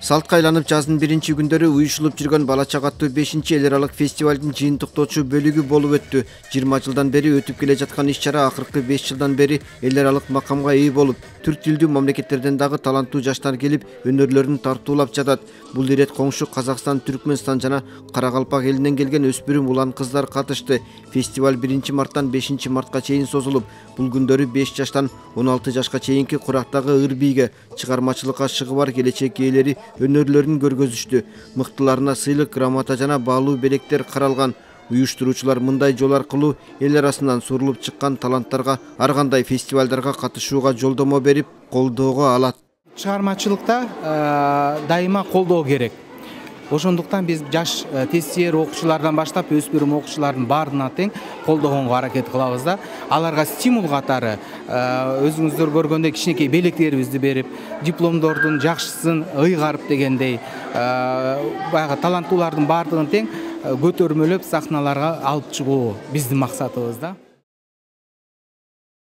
Салтка айланып жаздын биринчи күндөрү уюшулуп жүргөн бала чагаттуу 5-чи эл аралык фестивалдын жыйынтыктоочу бөлүгү болуп өттү. 20 жылдан бери өтүп келе жаткан иш-чара акыркы 5 жылдан бери эл аралык макамга ээ болуп, түрк тилдүү мамлекеттерден дагы таланттуу жаштар келип, өнөрлөрүн тартуулап жатат. Бул ирет коңшу Казакстан, Түркмөнстан жана Каракалпак элинен келген өспүрүм улан кыздар катышты. Фестиваль 1-марттан 5-мартка чейин созулуп, бул күндөрү 5 жаштан 16 жашка чейинки курактагы ыр бийге, чыгармачылыкка шыгы бар келечек ээлери өнөрлөрүн көргөзүштү. Мыктыларына сыйлык, грамота жана баалуу белектер каралган. Уюштуруучулар мындай жол аркылуу эл арасынан сурулуп чыккан таланттарга ар кандай фестивалдарга катышууга жолдомо берип, колдоого алат. Чыгармачылыкта дайыма колдоо керек. Ошондуктан биз жаш тестер окуучулардан баштап өспүрүм окуучулардын баарына тең колдогонго аракет кылабыз да. Аларга стимул катары өзүңүздөр көргөндөй кичинекей белектерибизди берип, дипломдордун жакшысын ыйгарып дегендей, баягы таланттуулардын баардыгын тең көтөрмөлөп сахналарга алып чыгуу биздин максатыбыз да.